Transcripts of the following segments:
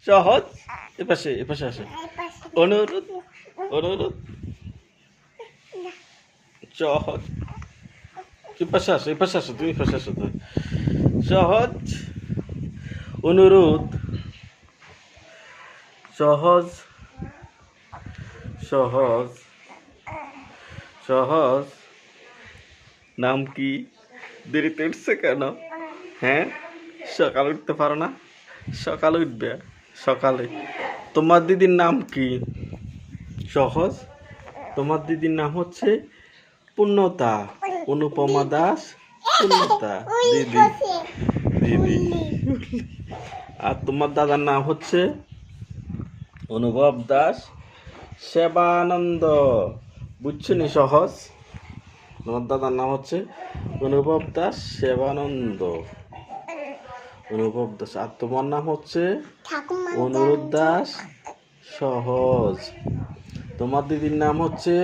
সহজ, এপাশে এপাশে আসে। অনুরোধ, অনুরোধ, সহজ, এপাশে আসো, এপাশে আসো, তুমি এপাশে আসো তো। সহজ, অনুরোধ, সহজ, সহজ, সহজ। নাম কি? দেরিতে উঠছে কেন? হ্যাঁ, সকালে উঠতে পারো না? সকালে উঠবে, সকালে। তোমার দিদির নাম কি? সহজ। তোমার দিদির নাম হচ্ছে পূর্ণতা। অনুপমা দাস, পূর্ণতা দিদি, দিদি। আর তোমার দাদার নাম হচ্ছে অনুভব দাস, সেবানন্দ। বুঝছো নি? সহজ। তোমার দাদার নাম হচ্ছে অনুভব দাস, সেবানন্দ, অনুভব দাস। আর তোমার নাম হচ্ছে অনুরোধ দাস, সহজ। তোমার দিদির নাম হচ্ছে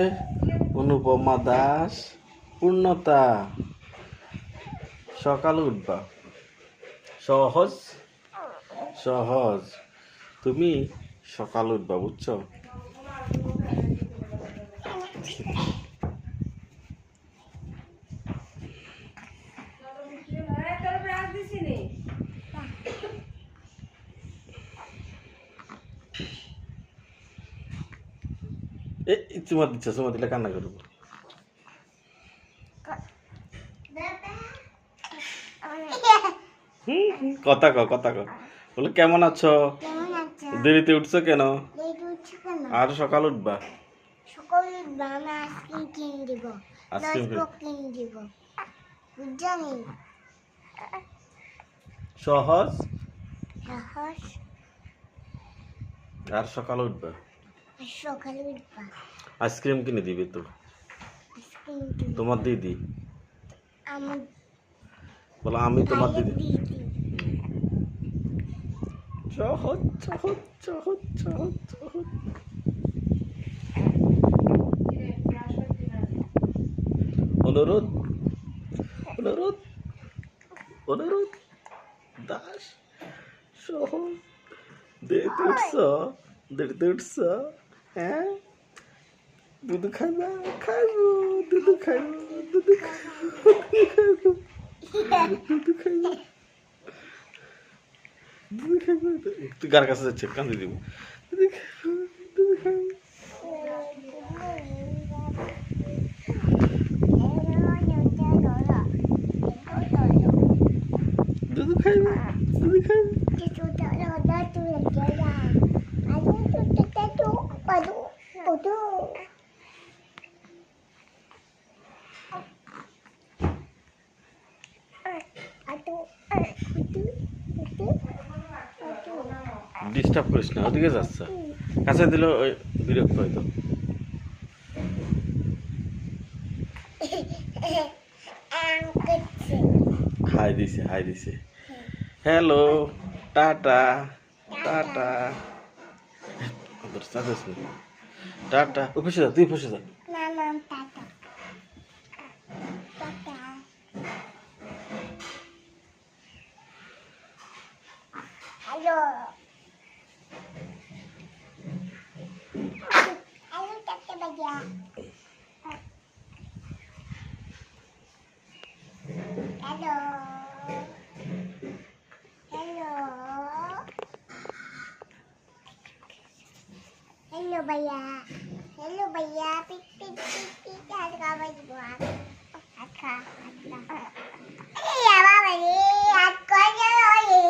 অনুপমা দাস, পূর্ণতা। সকালে উঠবা, সহজ, সহজ। তুমি সকালে উঠবা, বুঝছো? চুমা দিচ্ছ, চুমা দিলে কান্না করবো। কথা ক, কথা ক। বলে কেমন আছো? দেরিতে উঠছো কেন? আর সকাল উঠবা। সহজ, আর সকালে উঠবা। আইসক্রিম কিনে দিবে তো তোমার দিদি। বলো আমি তোমার দিদি। সহজ, সহজ, সহজ, সহজ, সহজ। অনুরোধ, অনুরোধ, অনুরোধ দাস, সহজ। দেরিতে উঠছ, দেরিতে উঠছ। হ্যাঁ, দুধ খাইবা? খাইবো, দুধ খাইবো, দুধ খাইবো, দুধ খাইবো, দুধ খাইবো। তুই কার কাছে যাচ্ছে? কান্দে দিব। দুধ খাইবো, দুধ খাইবো। দুধ খাইবো, দুধ খাইবো। ডিস্টার্ব করিস না, ওদিকে যাচ্ছে। কাছে দিলে ওই বিরক্ত হইতো। হাই দিছে, হাই দিছে। Hello, tata, tata. টাটা। ও ফেসে যা, তুই ফেসে যা। Hello. Hello, Tata Bajia. Hello. Hello. Hello, Bajia. Hello, Bajia. Pik, pik, pik, pik. Ada apa juga? Ada. Ada. Ya, Baba ni. Aku aja lagi.